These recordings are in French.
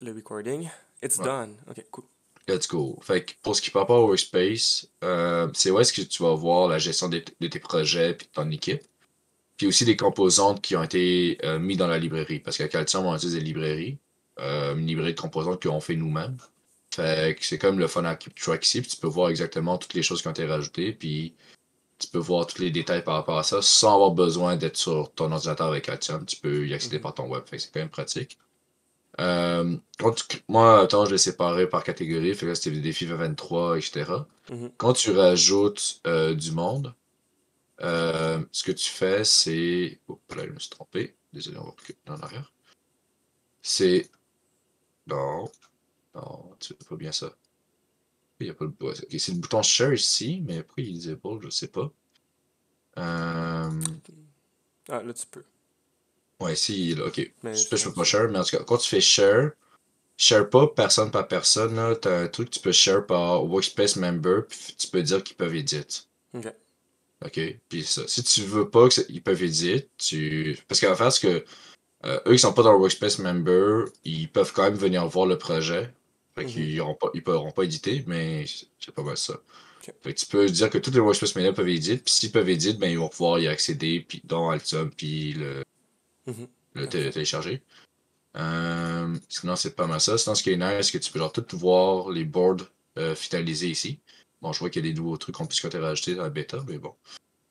le recording. It's Ouais. done. Ok, cool. Let's go. Fait que pour ce qui est par rapport au Workspace, c'est où est-ce que tu vas voir la gestion de tes projets puis de ton équipe. Puis aussi des composantes qui ont été mis dans la librairie. Parce qu'à Calcium, on utilise des librairies. Une librairie de composantes qu'on fait nous-mêmes. Fait que c'est comme le fun à Keep Track ici. Puis tu peux voir exactement toutes les choses qui ont été rajoutées. Puis tu peux voir tous les détails par rapport à ça sans avoir besoin d'être sur ton ordinateur avec Calcium. Tu peux y accéder Mhm. par ton web. Fait que c'est quand même pratique. Moi, attends, je l'ai séparé par catégorie. Fait que là, c'était des défis 23, etc. Mhm. Quand tu rajoutes du monde, ce que tu fais, c'est. Oh, là, je me suis trompé. Désolé, on va reculer en arrière. C'est. Non, non, tu fais pas bien ça. Il y a pas le... ouais, ok, c'est le bouton Share ici, mais après il est disable, je sais pas. Euh... Ah, là, tu peux. Ouais, ici, là, ok. Mais Je sinon, peux pas tu... share, mais en tout cas, quand tu fais share, share pas personne par personne, là, t'as un truc que tu peux share par Workspace Member, puis tu peux dire qu'ils peuvent edit. Ok. Ok? Puis ça. Si tu veux pas qu'ils peuvent edit, tu. Parce qu'à faire, c'est que eux qui sont pas dans le Workspace Member, ils peuvent quand même venir voir le projet. Fait Mhm. qu'ils ils pourront pas éditer, mais c'est pas mal ça. Ok. Fait que tu peux dire que tous les Workspace Member peuvent éditer, puis s'ils peuvent éditer, ben ils vont pouvoir y accéder, puis dans Altium, puis Mhm. le Parfait. télécharger. Sinon, c'est pas mal ça. Sinon, ce qui est nice, c'est que tu peux genre tout voir les boards finalisés ici. Bon, je vois qu'il y a des nouveaux trucs qu'on puisse rajouter dans la bêta, mais bon.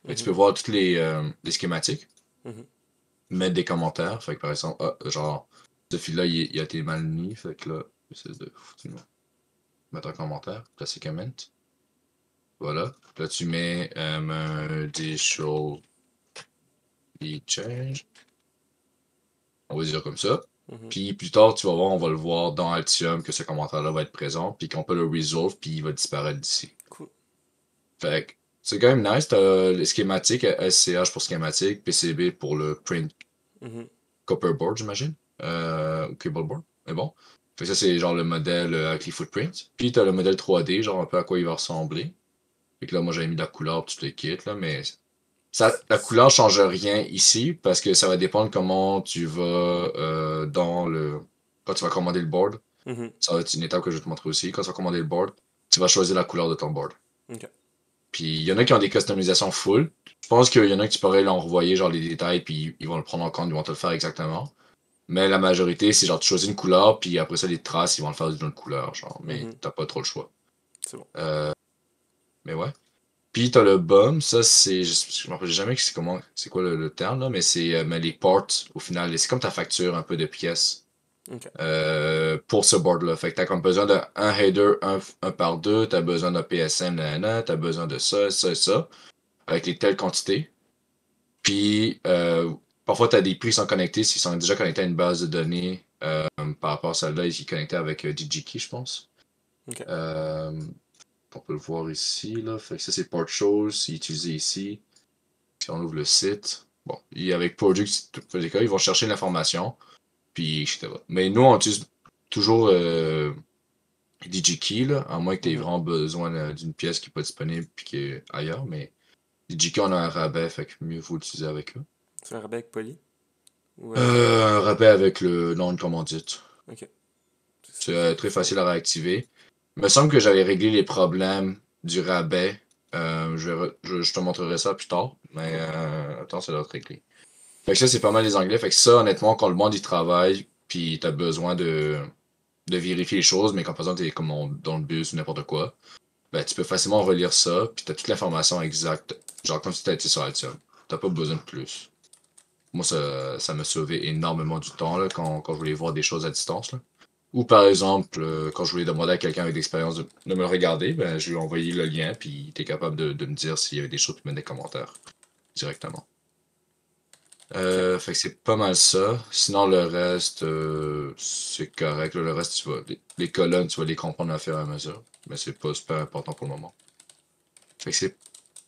Fait que tu Mhm. peux voir toutes les schématiques, Mhm. mettre des commentaires. Fait que par exemple, genre, ce fil-là, il a été mal mis. Fait que là, j'essaie de mettre un commentaire, placer comment. Voilà. Là, tu mets un additional change. On va dire comme ça. Mhm. Puis plus tard, tu vas voir, on va le voir dans Altium que ce commentaire-là va être présent, puis qu'on peut le resolve, puis il va disparaître d'ici. Cool. Fait que c'est quand même nice. T'as les schématiques, SCH pour schématique, PCB pour le print Mhm. copper board, j'imagine. Ou cable board. Mais bon. Fait que ça, c'est genre le modèle avec les footprints. Puis t'as le modèle 3D, genre un peu à quoi il va ressembler. Fait que là, moi, j'avais mis de la couleur pour tout le kit, là, mais la couleur change rien ici parce que ça va dépendre comment tu vas dans le. Quand tu vas commander le board, Mhm. ça va être une étape que je vais te montrer aussi. Quand tu vas commander le board, tu vas choisir la couleur de ton board. Ok. Puis il y en a qui ont des customisations full. Je pense qu'il y en a qui tu pourrais leur envoyer genre les détails, puis ils vont le prendre en compte, ils vont te le faire exactement. Mais la majorité, c'est genre tu choisis une couleur, puis après ça, les traces, ils vont le faire d'une autre couleur, genre. Mais Mhm. t'as pas trop le choix. C'est bon. Euh, mais ouais. Puis t'as le BOM, ça c'est. Je me rappelle jamais que c'est comment. C'est quoi le terme là, mais c'est mais les parts au final. C'est comme ta facture un peu de pièces Ok. pour ce board-là. Fait que t'as comme besoin d'un header un par deux, t'as besoin d'un PSM, nanana, t'as besoin de ça, ça et ça, avec les telles quantités. Puis parfois t'as des prix qui sont connectés, s'ils sont déjà connectés à une base de données par rapport à celle-là, ils sont connectés avec DigiKey, je pense. Ok. Euh, on peut le voir ici, là. Fait que ça, c'est Port Shows, c'est utilisé ici. Si on ouvre le site, bon, et avec Project, ils vont chercher l'information, puis etc. Mais nous, on utilise toujours DigiKey, là, à moins que tu aies Mhm. vraiment besoin d'une pièce qui n'est pas disponible puis qui est ailleurs. Mais DigiKey, on a un rabais, fait que mieux vaut l'utiliser avec eux. C'est un rabais avec Poly? Ou Un rabais avec le nom de commandite. Ok. C'est très C'est facile à réactiver. Il me semble que j'avais réglé les problèmes du rabais. Je te montrerai ça plus tard, mais cool. attends, ça doit être réglé. Fait que ça, c'est pas mal les anglais. Fait que ça, honnêtement, quand le monde y travaille, puis t'as besoin de vérifier les choses, mais quand par exemple t'es comme dans le bus ou n'importe quoi, ben tu peux facilement relire ça, puis t'as toute l'information exacte. Genre comme si t'étais été sur Altium. T'as pas besoin de plus. Moi, ça m'a sauvé énormément du temps là, quand je voulais voir des choses à distance. Là. Ou par exemple, quand je voulais demander à quelqu'un avec l'expérience de me le regarder, ben, je lui ai envoyé le lien, puis il était capable de me dire s'il y avait des choses, puis mettre des commentaires directement. Ok. Fait que c'est pas mal ça. Sinon, le reste, c'est correct. Là, le reste, les colonnes, tu vas les comprendre à faire à mesure. Mais c'est pas super important pour le moment. Fait que c'est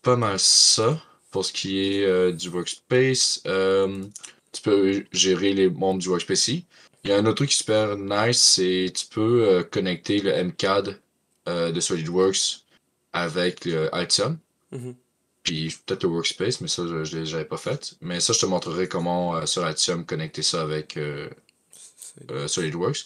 pas mal ça pour ce qui est du workspace. Tu peux gérer les membres du workspace ici. Il y a un autre truc super nice, c'est tu peux connecter le MCAD de SolidWorks avec le Altium. Mhm. Puis peut-être le workspace, mais ça, je l'avais pas fait. Mais ça, je te montrerai comment sur Altium connecter ça avec C'est SolidWorks.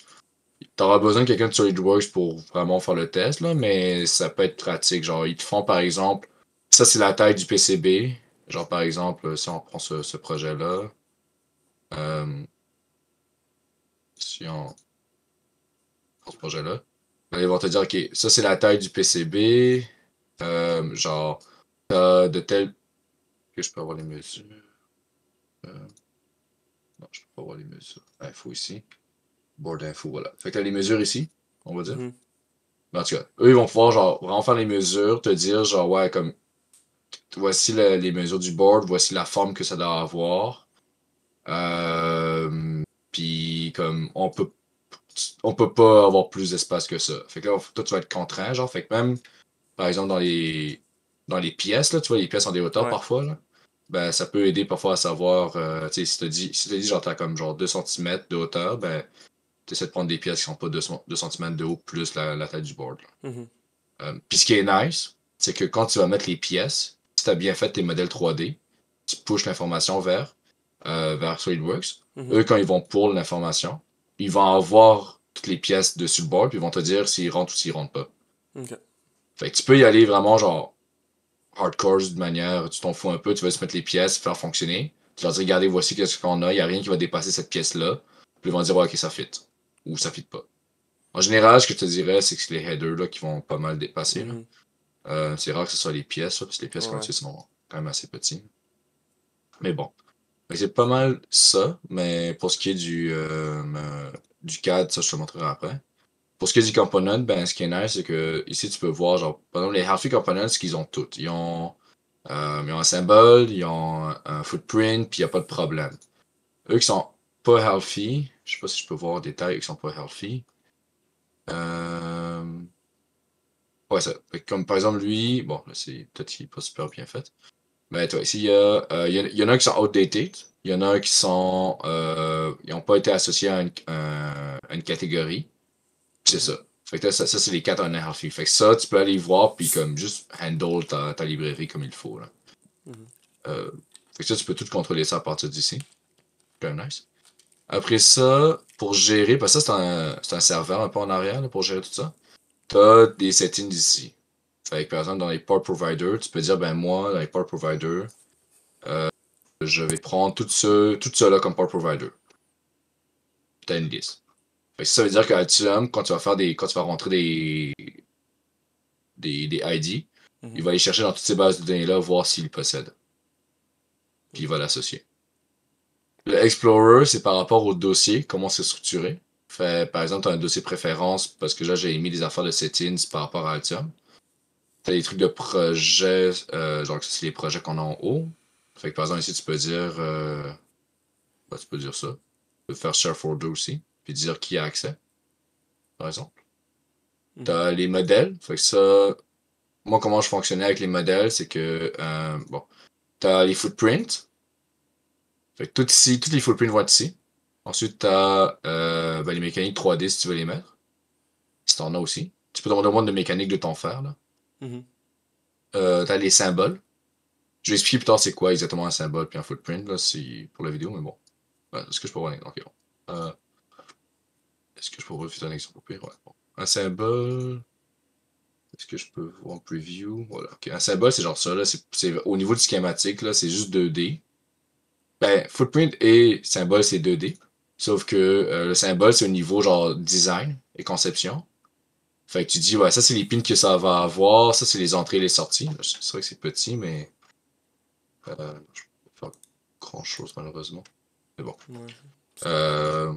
T'auras besoin de quelqu'un de SolidWorks pour vraiment faire le test, là, mais ça peut être pratique. Genre, ils te font par exemple, ça c'est la taille du PCB. Genre, par exemple, si on prend ce projet-là, euh, si on prend ce projet-là, ben, ils vont te dire, OK, ça c'est la taille du PCB. Genre, t'as de telles. Que je peux avoir les mesures. Euh, non, je peux pas avoir les mesures. Info ici. Board info, voilà. Fait que t'as les mesures ici, on va dire. Mhm. Mais en tout cas, eux, ils vont pouvoir, genre, vraiment faire les mesures, te dire, genre, ouais, comme, voici les mesures du board, voici la forme que ça doit avoir. Puis, comme, on peut pas avoir plus d'espace que ça. Fait que là, toi, tu vas être contraint, genre, fait que même, par exemple, dans les pièces, là, tu vois, les pièces ont des hauteurs Ouais. parfois, là. Ben, ça peut aider parfois à savoir, tu sais, si t'as dit, genre, t'as comme, genre, 2 cm de hauteur, ben, t'essaies de prendre des pièces qui sont pas 2 cm de haut plus la taille du board, là. Mhm. Puis ce qui est nice, c'est que quand tu vas mettre les pièces, si tu as bien fait tes modèles 3D, tu pushes l'information vers SolidWorks. Mhm. Eux, quand ils vont pour l'information, ils vont avoir toutes les pièces dessus le board, puis ils vont te dire s'ils rentrent ou s'ils rentrent pas. Ok. Fait que tu peux y aller vraiment genre hardcore de manière, tu t'en fous un peu, tu vas juste mettre les pièces, faire fonctionner. Tu leur dis, regardez, voici qu'est-ce qu'on a, il n'y a rien qui va dépasser cette pièce-là. Puis ils vont dire, ouais, ok, ça fit. Ou ça fit pas. En général, ce que je te dirais, c'est que c'est les headers là, qui vont pas mal dépasser, là. Mhm. C'est rare que ce soit les pièces, là, parce que les pièces qu'on Ouais. utilise sont quand même assez petits. Mais bon. Fait que c'est pas mal ça, mais pour ce qui est du CAD, ça je te le montrerai après. Pour ce qui est du component, ben ce qui est nice, c'est que ici tu peux voir, genre, par exemple, les Halfie Components, qu'ils ont toutes. Ils ont un symbole, ils ont un footprint, puis il n'y a pas de problème. Eux qui sont pas healthy, je sais pas si je peux voir des tailles qui sont pas healthy. Euh... Ouais, ça. Fait que comme par exemple lui, bon, là c'est peut-être qu'il est pas super bien fait. Mais toi, ici, il y en a qui sont outdated. Il y en a qui sont. Ils n'ont pas été associés à une catégorie. C'est Mhm. ça. Fait que là, ça c'est les 4 en healthy. Fait que ça, tu peux aller voir puis comme juste handle ta librairie comme il faut, là. Mhm. Euh, fait que ça, tu peux tout contrôler ça à partir d'ici. Quand même nice. Après ça, pour gérer, parce que ça, c'est un serveur un peu en arrière là, pour gérer tout ça. Tu as des settings ici. Fait que par exemple, dans les port providers, tu peux dire, ben moi, dans les port providers, je vais prendre tout ça là comme port provider. Puis t'as une liste. Fait que ça veut dire qu'à Altium, quand tu vas rentrer des ID, il Mhm. va aller chercher dans toutes ces bases de données-là, voir s'il possède. Puis il va Ok. l'associer. Le Explorer, c'est par rapport au dossier, comment c'est structuré. Fait, par exemple, tu as un dossier préférence, parce que là, j'ai mis des affaires de settings par rapport à Altium. T'as des trucs de projet, genre que c'est les projets qu'on a en haut. Fait que par exemple, ici, tu peux dire, tu peux dire ça. Tu peux faire share folder aussi, puis dire qui a accès, par exemple. Mhm. T'as les modèles, fait que ça, moi, comment je fonctionnais avec les modèles, c'est que, bon, t'as les footprints, fait que tout ici, tous les footprints vont être ici. Ensuite, t'as ben, les mécaniques 3D si tu veux les mettre, si t'en as aussi. Tu peux demander au monde de mécanique de t'en faire, là. Mhm. T'as les symboles. Je vais expliquer plus tard c'est quoi exactement un symbole puis un footprint, là, pour la vidéo, mais bon. Est-ce que je peux voir un exemple? Ok, bon. Est-ce que je peux voir un exemple au pire? Ouais, bon. Un symbole. Est-ce que je peux voir en preview? Voilà. Ok. Un symbole, c'est genre ça, là. Au niveau du schématique, là, c'est juste 2D. Ben, footprint et symbole, c'est 2D. Sauf que le symbole, c'est au niveau genre design et conception. Fait que tu dis, ouais, ça, c'est les pins que ça va avoir. Ça, c'est les entrées et les sorties. C'est vrai que c'est petit, mais je peux pas faire grand-chose, malheureusement. Mais bon. Ouais. C'est correct. Euh,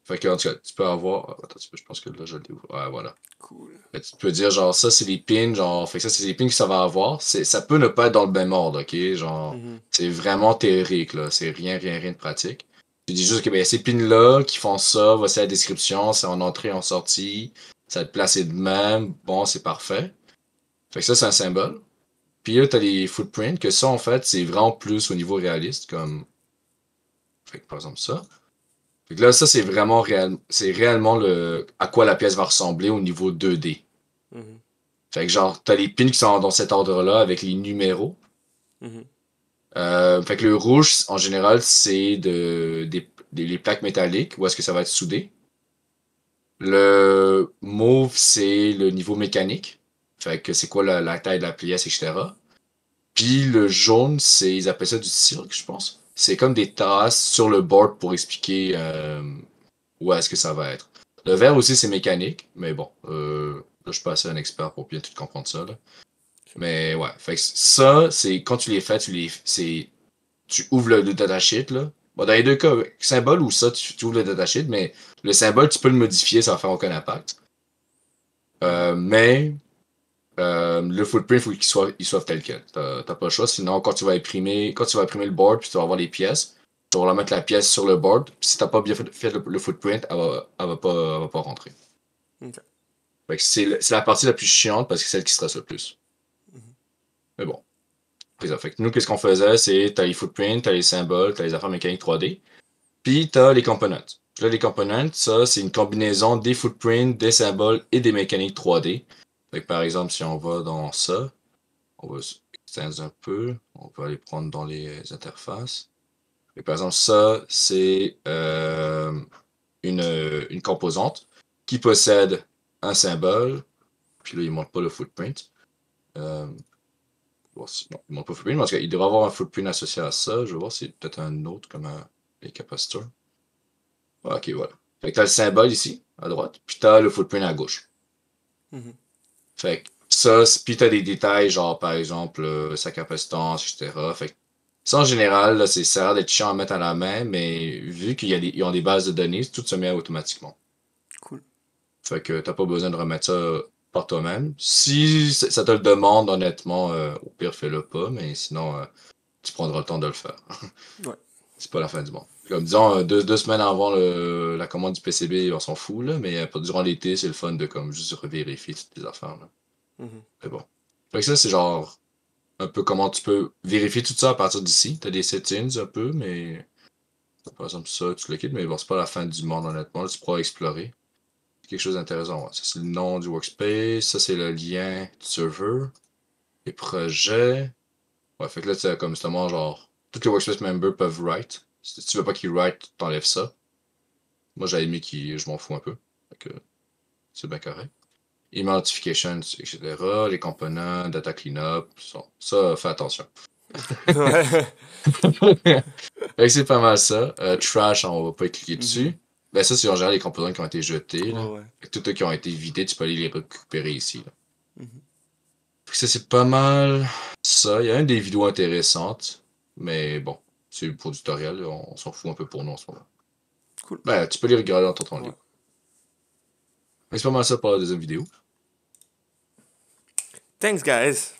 fait que, en tout cas, tu peux avoir. Attends, un petit peu, je pense que là, je l'ai ouvert. Ouais, voilà. Cool. Fait que tu peux dire, genre, ça, c'est les pins, genre, fait que ça, c'est les pins que ça va avoir. Ça peut ne pas être dans le même ordre, ok? Genre, Mhm. c'est vraiment théorique, là. C'est rien, rien, rien de pratique. Tu dis juste que, ben, ces pins-là qui font ça, voici la description, c'est en entrée, en sortie, ça va être placé de même. Bon, c'est parfait. Fait que ça, c'est un symbole. Puis là, t'as les footprints, que ça, en fait, c'est vraiment plus au niveau réaliste, comme, fait que, par exemple, ça. Fait que là, ça, c'est réellement à quoi la pièce va ressembler au niveau 2D. Mhm. Fait que genre, t'as les pins qui sont dans cet ordre-là avec les numéros. Mhm. Fait que le rouge, en général, c'est les plaques métalliques où est-ce que ça va être soudé. Le mauve, c'est le niveau mécanique. Fait que c'est quoi la taille de la pièce, etc. Puis le jaune, ils appellent ça du silk, je pense. C'est comme des traces sur le board pour expliquer où est-ce que ça va être. Le vert aussi, c'est mécanique, mais bon, là, je suis pas assez un expert pour bien tout comprendre ça, là. Mais ouais, fait que ça, c'est quand tu les fais, tu ouvres le datasheet, là. Bon, dans les deux cas, symbole ou ça, tu ouvres le datasheet, mais le symbole, tu peux le modifier sans faire aucun impact. Mais le footprint, il faut il soit tel quel. T'as pas le choix. Sinon, quand tu vas imprimer le board, puis tu vas avoir les pièces, tu vas mettre la pièce sur le board. Puis si t'as pas bien fait le footprint, elle va pas rentrer. Ok. Fait que c'est la partie la plus chiante parce que c'est celle qui stresse le plus. Mais bon. C'est ça. Fait que nous, qu'est-ce qu'on faisait, c'est t'as les footprints, t'as les symboles, t'as les affaires mécaniques 3D, puis t'as les components. Là, les components, ça, c'est une combinaison des footprints, des symboles et des mécaniques 3D. Fait que, par exemple, si on va dans ça, on va extendre un peu, on peut aller prendre dans les interfaces. Et par exemple, ça, c'est une composante qui possède un symbole, puis là, il ne montre pas le footprint. Euh, Bon, non, il montre pas le footprint, parce qu'il devrait avoir un footprint associé à ça. Je vais voir si c'est peut-être un autre comme les capaciteurs. Ah, ok, voilà. Fait que t'as le symbole ici, à droite, puis t'as le footprint à gauche. Mhm. Fait que ça, puis t'as des détails, genre par exemple sa capacitance, etc. Fait que ça en général, là, ça a l'air d'être chiant à mettre à la main, mais vu ils ont des bases de données, tout se met automatiquement. Cool. Fait que t'as pas besoin de remettre ça par toi-même. Si ça te le demande, honnêtement, au pire, fais-le pas, mais sinon, tu prendras le temps de le faire. Ouais. C'est pas la fin du monde. Comme disons, deux semaines avant la commande du PCB, on s'en fout, là, mais durant l'été, c'est le fun de comme juste revérifier toutes les affaires. Là. Mhm. C'est bon. Fait que ça, c'est genre un peu comment tu peux vérifier tout ça à partir d'ici. T'as des settings un peu, mais par exemple ça, tu le quittes, mais bon, c'est pas la fin du monde honnêtement. Là, tu pourras explorer. C'est quelque chose d'intéressant. Ouais. Ça, c'est le nom du workspace. Ça, c'est le lien du serveur. Les projets. Ouais, fait que là, c'est comme justement genre. Tous les workspace members peuvent write. Si tu veux pas qu'ils write, t'enlèves ça. Moi, j'avais mis je m'en fous un peu. Fait que c'est bien correct. Email notifications, etc. Les components, data cleanup. Ça, fais attention. Ouais. Fait que c'est pas mal ça. Trash, on va pas y cliquer Mhm. dessus. Ben ça, c'est en général les composants qui ont été jetés. Là. Ouais, ouais. Fait que tous ceux qui ont été vidés, tu peux aller les récupérer ici. Là. Mhm. Fait que ça, c'est pas mal ça. Il y a une des vidéos intéressantes. Mais bon, c'est pour du tutoriel. Là, on s'en fout un peu pour nous en ce moment. Cool. Ben, tu peux les regarder dans ton temps Ouais. libre. Mais c'est pas mal ça pour la deuxième vidéo. Thanks, guys.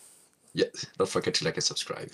Yeah, don't forget to like and subscribe.